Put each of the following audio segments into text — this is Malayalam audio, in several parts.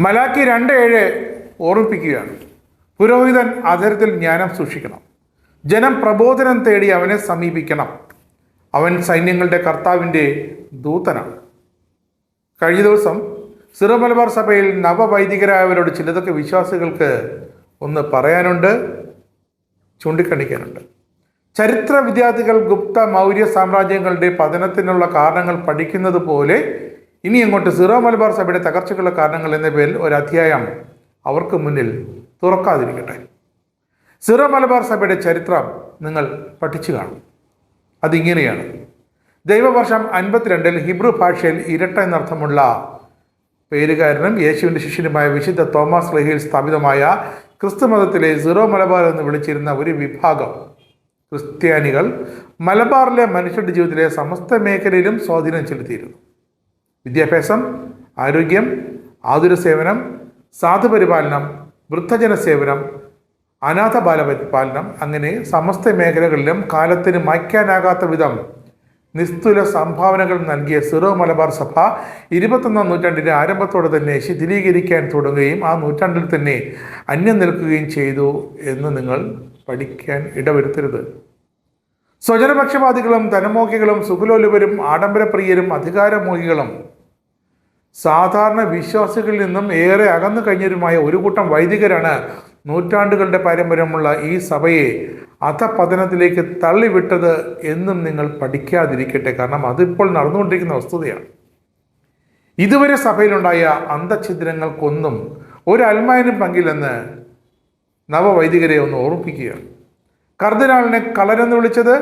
മലാക്കി 2:7 ഓർമ്മിപ്പിക്കുകയാണ്. പുരോഹിതൻ അധരത്തിൽ ജ്ഞാനം സൂക്ഷിക്കണം. ജനം പ്രബോധനം തേടി അവനെ സമീപിക്കണം. അവൻ സൈന്യങ്ങളുടെ കർത്താവിൻ്റെ ദൂതനാണ്. കഴിഞ്ഞ ദിവസം സിറോ മലബാർ സഭയിൽ നവവൈദികരായവരോട് ചിലതൊക്കെ വിശ്വാസികൾക്ക് ഒന്ന് പറയാനുണ്ട്, ചൂണ്ടിക്കാണിക്കാനുണ്ട്. ചരിത്ര വിദ്യാർത്ഥികൾ ഗുപ്ത മൗര്യ സാമ്രാജ്യങ്ങളുടെ പതനത്തിനുള്ള കാരണങ്ങൾ പഠിക്കുന്നത് പോലെ ഇനി അങ്ങോട്ട് സിറോ മലബാർ സഭയുടെ തകർച്ചകളുടെ കാരണങ്ങൾ എന്ന പേരിൽ ഒരു അധ്യായം അവർക്ക് മുന്നിൽ തുറക്കാതിരിക്കട്ടെ. സിറോ മലബാർ സഭയുടെ ചരിത്രം നിങ്ങൾ പഠിച്ചു കാണും. അതിങ്ങനെയാണ്. ദൈവവർഷം 52 ഹിബ്രു ഭാഷയിൽ ഇരട്ട എന്നർത്ഥമുള്ള പേരുകാരനും യേശുവിൻ്റെ ശിഷ്യനുമായ വിശുദ്ധ തോമസ് സ്ലീഹയിൽ സ്ഥാപിതമായ ക്രിസ്തു മതത്തിലെ സിറോ മലബാർ എന്ന് വിളിച്ചിരുന്ന ഒരു വിഭാഗം ക്രിസ്ത്യാനികൾ മലബാറിലെ മനുഷ്യരുടെ ജീവിതത്തിലെ സമസ്ത മേഖലയിലും സ്വാധീനം ചെലുത്തിയിരുന്നു. വിദ്യാഭ്യാസം, ആരോഗ്യം, ആതുര സേവനം, സാധുപരിപാലനം, വൃദ്ധജന സേവനം, അനാഥ ബാലപരിപാലനം, അങ്ങനെ സമസ്ത മേഖലകളിലും കാലത്തിന് മായ്ക്കാനാകാത്ത വിധം നിസ്തുല സംഭാവനകൾ നൽകിയ സിറോ മലബാർ സഭ 21ാം നൂറ്റാണ്ടിൻ്റെ ആരംഭത്തോടെ തന്നെ ശിഥിലീകരിക്കാൻ തുടങ്ങുകയും ആ നൂറ്റാണ്ടിൽ തന്നെ അന്യം നിൽക്കുകയും ചെയ്തു എന്ന് നിങ്ങൾ പഠിക്കാൻ ഇടവരുത്തരുത്. സ്വജനപക്ഷപാതികളും ധനമോഹികളും സുഖലോലുപരും ആഡംബരപ്രിയരും അധികാരമോഹികളും സാധാരണ വിശ്വാസികളിൽ നിന്നും ഏറെ അകന്നു കഴിഞ്ഞവരുമായ ഒരു കൂട്ടം വൈദികരാണ് നൂറ്റാണ്ടുകളുടെ പാരമ്പര്യമുള്ള ഈ സഭയെ അധപതനത്തിലേക്ക് തള്ളിവിട്ടത് എന്നും നിങ്ങൾ പഠിക്കാതിരിക്കട്ടെ. കാരണം അതിപ്പോൾ നടന്നുകൊണ്ടിരിക്കുന്ന വസ്തുതയാണ്. ഇതുവരെ സഭയിലുണ്ടായ അന്തഛിദ്രങ്ങൾക്കൊന്നും ഒരു അൽമായനും പങ്കില്ലെന്ന് നവവൈദികരെ ഒന്ന് ഓർമ്മിപ്പിക്കുകയാണ്. കർദിനാളിനെ കളരെന്ന് വിളിച്ചത്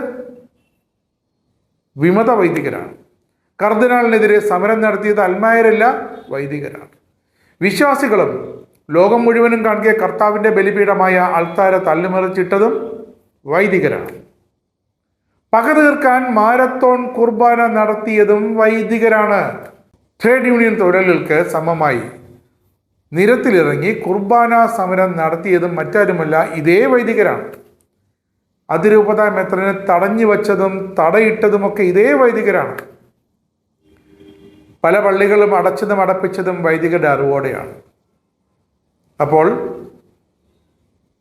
വിമത വൈദികരാണ്. കർദിനാളിനെതിരെ സമരം നടത്തിയത് അൽമായരല്ല, വൈദികരാണ്. വിശ്വാസികളും ലോകം മുഴുവനും കാണിയ കർത്താവിൻ്റെ ബലിപീഠമായ അൾത്താര തള്ളിമറിച്ചിട്ടതും വൈദികരാണ്. പക തീർക്കാൻ മാരത്തോൺ കുർബാന നടത്തിയതും വൈദികരാണ്. ട്രേഡ് യൂണിയൻ തൊഴിലാളികൾക്ക് സമമായി നിരത്തിലിറങ്ങി കുർബാന സമരം നടത്തിയതും മറ്റാരുമല്ല, ഇതേ വൈദികരാണ്. അതിരൂപത മെത്രനെ തടഞ്ഞു വച്ചതും തടയിട്ടതുമൊക്കെ ഇതേ വൈദികരാണ്. പല പള്ളികളും അടച്ചതും അടപ്പിച്ചതും വൈദികരുടെ അറിവോടെയാണ്. അപ്പോൾ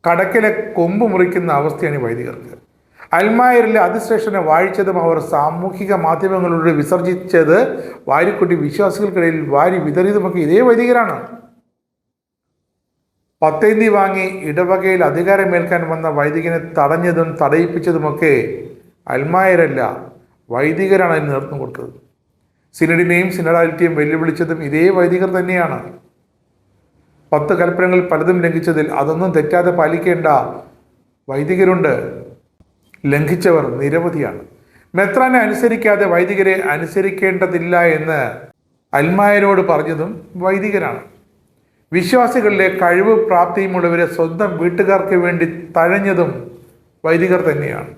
കടക്കിലെ കൊമ്പ് മുറിക്കുന്ന അവസ്ഥയാണ് ഈ വൈദികർക്ക്. അൽമായരിലെ അതിശ്രേഷ്ഠനെ വാഴിച്ചതും അവർ സാമൂഹിക മാധ്യമങ്ങളിലൂടെ വിസർജിച്ചത് വാരിക്കുട്ടി വിശ്വാസികൾക്കിടയിൽ വാരി വിതറിയതുമൊക്കെ ഇതേ വൈദികരാണ്. പത്തേന്തി വാങ്ങി ഇടവകയിൽ അധികാരമേൽക്കാൻ വന്ന വൈദികനെ തടഞ്ഞതും തടയിപ്പിച്ചതുമൊക്കെ അൽമായരല്ല, വൈദികരാണ് അതിന് നേതൃത്വം കൊടുത്തത്. സിനഡിനെയും സിനഡാലിറ്റിയും വെല്ലുവിളിച്ചതും ഇതേ വൈദികർ തന്നെയാണ്. 10 കൽപ്പനകൾ പലതും ലംഘിച്ചതിൽ അതൊന്നും തെറ്റാതെ പാലിക്കേണ്ട വൈദികരുണ്ട്. ലംഘിച്ചവർ നിരവധിയാണ്. മെത്രാനെ അനുസരിക്കാതെ വൈദികരെ അനുസരിക്കേണ്ടതില്ല എന്ന് അൽമായരോട് പറഞ്ഞതും വൈദികരാണ്. വിശ്വാസികളിലെ കഴിവ് പ്രാപ്തിയുമുള്ളവരെ സ്വന്തം വീട്ടുകാർക്ക് വേണ്ടി തഴഞ്ഞതും വൈദികർ തന്നെയാണ്.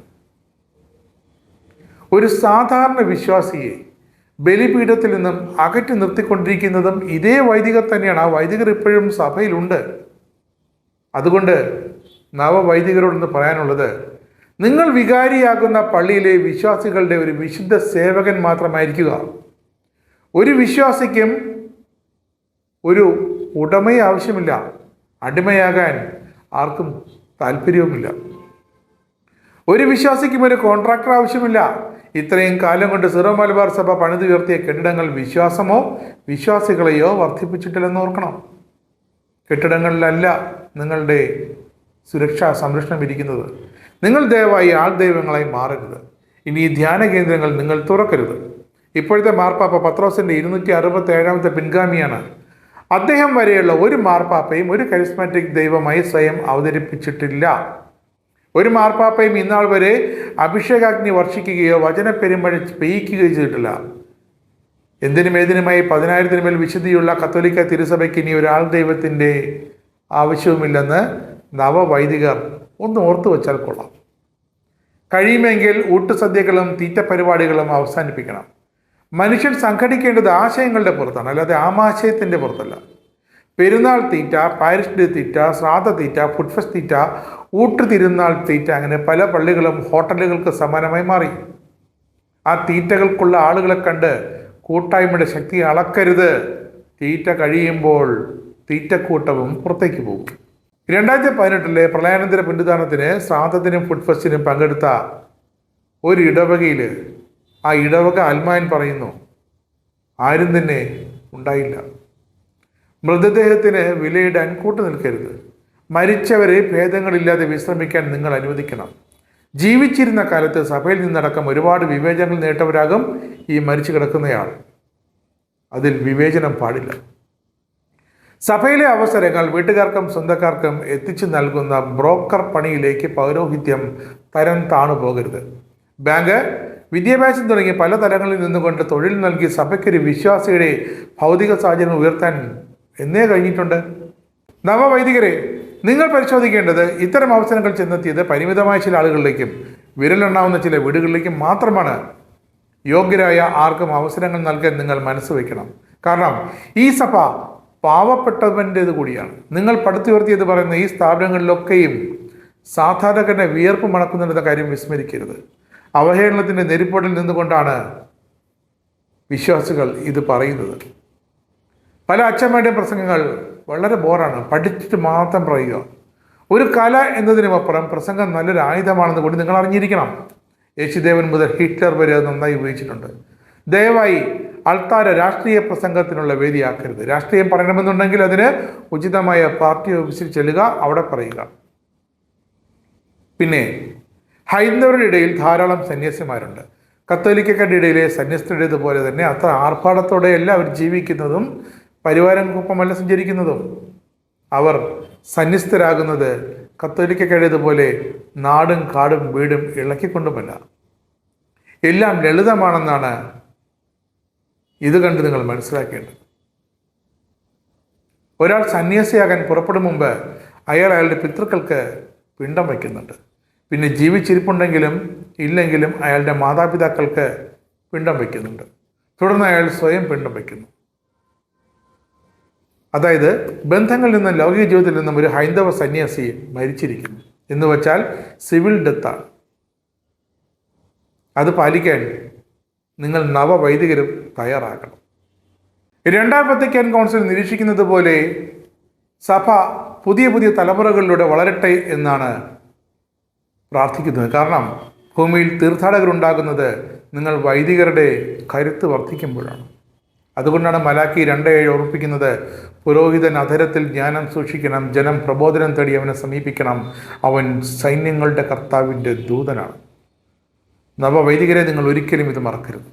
ഒരു സാധാരണ വിശ്വാസിയെ ബലിപീഠത്തിൽ നിന്നും അകറ്റി നിർത്തിക്കൊണ്ടിരിക്കുന്നതും ഇതേ വൈദികർ തന്നെയാണ്. ആ വൈദികർ ഇപ്പോഴും സഭയിലുണ്ട്. അതുകൊണ്ട് നവവൈദികരോടൊന്ന് പറയാനുള്ളത്, നിങ്ങൾ വികാരിയാകുന്ന പള്ളിയിലെ വിശ്വാസികളുടെ ഒരു വിശുദ്ധ സേവകൻ മാത്രമായിരിക്കുക. ഒരു വിശ്വാസിക്കും ഒരു ഉടമയെ ആവശ്യമില്ല. അടിമയാകാൻ ആർക്കും താല്പര്യവുമില്ല. ഒരു വിശ്വാസിക്കും ഒരു കോൺട്രാക്ടർ ആവശ്യമില്ല. ഇത്രയും കാലം കൊണ്ട് സിറോ മലബാർ സഭ പണിതുയർത്തിയ കെട്ടിടങ്ങൾ വിശ്വാസമോ വിശ്വാസികളെയോ വർദ്ധിപ്പിച്ചിട്ടില്ലെന്ന് ഓർക്കണം. കെട്ടിടങ്ങളിലല്ല നിങ്ങളുടെ സുരക്ഷാ സംരക്ഷണം ഇരിക്കുന്നത്. നിങ്ങൾ ദയവായി ആൾ ദൈവങ്ങളായി മാറരുത്. ഇനി ഈ ധ്യാന കേന്ദ്രങ്ങൾ നിങ്ങൾ തുറക്കരുത്. ഇപ്പോഴത്തെ മാർപ്പാപ്പ പത്രോസിൻ്റെ 267ാമത്തെ പിൻഗാമിയാണ്. അദ്ദേഹം വരെയുള്ള ഒരു മാർപ്പാപ്പയും ഒരു കരിസ്മാറ്റിക് ദൈവമായി സ്വയം അവതരിപ്പിച്ചിട്ടില്ല. ഒരു മാർപ്പാപ്പയും ഇന്നാൾ വരെ അഭിഷേകാഗ്നി വർഷിക്കുകയോ വചന പെരുമഴ പെയ്യിക്കുകയോ ചെയ്തിട്ടില്ല. എന്തിനും ഏതിനുമായി 10,000-ന് മേൽ വിശുദ്ധിയുള്ള കത്തോലിക്ക തിരുസഭയ്ക്ക് ഇനി ഒരാൾ ദൈവത്തിൻ്റെ ആവശ്യവുമില്ലെന്ന് നവവൈദികർ ഒന്ന് ഓർത്തു വച്ചാൽ കൊള്ളാം. കഴിയുമെങ്കിൽ ഊട്ടുസദ്യകളും തീറ്റപ്പരിപാടികളും അവസാനിപ്പിക്കണം. മനുഷ്യൻ സംഘടിക്കേണ്ടത് ആശയങ്ങളുടെ പുറത്താണ്, അല്ലാതെ ആമാശയത്തിൻ്റെ പുറത്തല്ല. പെരുന്നാൾ തീറ്റ, പാരിഷ് ഡേ തീറ്റ, ശ്രാദ്ധ തീറ്റ, ഫുഡ് ഫെസ്റ്റ് തീറ്റ, ഊട്ട് തിരുനാൾ തീറ്റ, അങ്ങനെ പല പള്ളികളും ഹോട്ടലുകൾക്ക് സമാനമായി മാറി. ആ തീറ്റകൾക്കുള്ള ആളുകളെ കണ്ട് കൂട്ടായ്മയുടെ ശക്തി അളക്കരുത്. തീറ്റ കഴിയുമ്പോൾ തീറ്റക്കൂട്ടവും പുറത്തേക്ക് പോകും. 2018 പ്രളയാനന്തര പിണ്ടുദാനത്തിന് ശ്രാദ്ധത്തിനും ഫുഡ് ഫെസ്റ്റിനും പങ്കെടുത്ത ഒരു ഇടവകയിൽ ആ ഇടവക അൽമായൻ പറയുന്നു, ആരും തന്നെ ഉണ്ടായില്ല. മൃതദേഹത്തിന് വിലയിടാൻ കൂട്ടു നിൽക്കരുത്. മരിച്ചവരെ ഭേദങ്ങളില്ലാതെ വിശ്രമിക്കാൻ നിങ്ങൾ അനുവദിക്കണം. ജീവിച്ചിരുന്ന കാലത്ത് സഭയിൽ നിന്നടക്കം ഒരുപാട് വിവേചനങ്ങൾ നേട്ടവരാകും ഈ മരിച്ചു കിടക്കുന്നയാൾ. അതിൽ വിവേചനം പാടില്ല. സഭയിലെ അവസരങ്ങൾ വീട്ടുകാർക്കും സ്വന്തക്കാർക്കും എത്തിച്ചു നൽകുന്ന ബ്രോക്കർ പണിയിലേക്ക് പൗരോഹിത്യം തരം താണു പോകരുത്. ബാങ്ക്, വിദ്യാഭ്യാസം തുടങ്ങി പല തലങ്ങളിൽ നിന്നുകൊണ്ട് തൊഴിൽ നൽകി സഭയ്ക്കൊരു വിശ്വാസിയുടെ ഭൗതിക സാഹചര്യം ഉയർത്താൻ എന്നേ കഴിഞ്ഞിട്ടുണ്ട്. നവവൈദികരെ, നിങ്ങൾ പരിശോധിക്കേണ്ടത് ഇത്തരം അവസരങ്ങൾ ചെന്നെത്തിയത് പരിമിതമായ ചില ആളുകളിലേക്കും വിരലെണ്ണാവുന്ന ചില വീടുകളിലേക്കും മാത്രമാണ്. യോഗ്യരായ ആർക്കും അവസരങ്ങൾ നൽകാൻ നിങ്ങൾ മനസ്സ് വയ്ക്കണം. കാരണം ഈ സഭ പാവപ്പെട്ടവൻ്റേത് കൂടിയാണ്. നിങ്ങൾ പടുത്തുയർത്തിയത് പറയുന്ന ഈ സ്ഥാപനങ്ങളിലൊക്കെയും സാധാരണക്കാരനെ വിയർപ്പ് മണക്കുന്നുണ്ടെന്ന കാര്യം വിസ്മരിക്കരുത്. അവഹേളനത്തിൻ്റെ നെരിപ്പോട്ടിൽ നിന്നുകൊണ്ടാണ് വിശ്വാസികൾ ഇത് പറയുന്നത്. പല അച്ഛന്മാരുടെയും പ്രസംഗങ്ങൾ വളരെ ബോറാണ്. പഠിച്ചിട്ട് മാത്രം പറയുക. ഒരു കല എന്നതിനുമപ്പുറം പ്രസംഗം നല്ലൊരു ആയുധമാണെന്ന് കൂടി നിങ്ങൾ അറിഞ്ഞിരിക്കണം. യേശുദേവൻ മുതൽ ഹിറ്റ്ലർ വരെ അത് നന്നായി ഉപയോഗിച്ചിട്ടുണ്ട്. ദയവായി അൾത്താര രാഷ്ട്രീയ പ്രസംഗത്തിനുള്ള വേദിയാക്കരുത്. രാഷ്ട്രീയം പറയണമെന്നുണ്ടെങ്കിൽ അതിന് ഉചിതമായ പാർട്ടി ഓഫീസിൽ ചെല്ലുക, അവിടെ പറയുക. പിന്നെ ഹൈന്ദവരുടെ ഇടയിൽ ധാരാളം സന്യാസിമാരുണ്ട്. കത്തോലിക്കരുടെ ഇടയിലെ സന്യസ്തരുടേതുപോലെ തന്നെ അത്ര ആർഭാടത്തോടെയല്ല അവർ ജീവിക്കുന്നതും പരിവാരങ്ങൾക്കൊപ്പമല്ല സഞ്ചരിക്കുന്നതും. അവർ സന്യസ്തരാകുന്നത് കത്തോലിക്കരുടേതുപോലെ നാടും കാടും വീടും ഇളക്കിക്കൊണ്ടുമല്ല. എല്ലാം ലളിതമാണെന്നാണ് ഇത് കണ്ട് നിങ്ങൾ മനസ്സിലാക്കേണ്ടത്. ഒരാൾ സന്യാസിയാകാൻ പുറപ്പെടും മുമ്പ് അയാളുടെ പിതൃക്കൾക്ക് പിണ്ടം വയ്ക്കുന്നുണ്ട്. പിന്നെ ജീവിച്ചിരിപ്പുണ്ടെങ്കിലും ഇല്ലെങ്കിലും അയാളുടെ മാതാപിതാക്കൾക്ക് പിണ്ടം വയ്ക്കുന്നുണ്ട്. തുടർന്ന് അയാൾ സ്വയം പിണ്ടം വയ്ക്കുന്നു. അതായത് ബന്ധങ്ങളിൽ നിന്നും ലൗകിക ജീവിതത്തിൽ നിന്നും ഒരു ഹൈന്ദവ സന്യാസി മരിച്ചിരിക്കുന്നു എന്ന് വച്ചാൽ സിവിൽ ഡെത്താണ്. അത് പാലിക്കാൻ നിങ്ങൾ നവവൈദികരും തയ്യാറാകണം. രണ്ടാം വത്തിക്കാൻ കൗൺസിൽ നിരീക്ഷിക്കുന്നത് പോലെ സഭ പുതിയ പുതിയ തലമുറകളിലൂടെ വളരട്ടെ എന്നാണ് പ്രാർത്ഥിക്കുന്നത്. കാരണം ഭൂമിയിൽ തീർത്ഥാടകരുണ്ടാകുന്നത് നിങ്ങൾ വൈദികരുടെ കരുത്ത് വർദ്ധിക്കുമ്പോഴാണ്. അതുകൊണ്ടാണ് മലാക്കി 2:7 ഓർമ്മിപ്പിക്കുന്നത്, പുരോഹിതൻ അധരത്തിൽ ജ്ഞാനം സൂക്ഷിക്കണം, ജനം പ്രബോധനം തേടി അവനെ സമീപിക്കണം, അവൻ സൈന്യങ്ങളുടെ കർത്താവിൻ്റെ ദൂതനാണ്. നവവൈദികരെ, നിങ്ങൾ ഒരിക്കലും ഇത് മറക്കരുത്.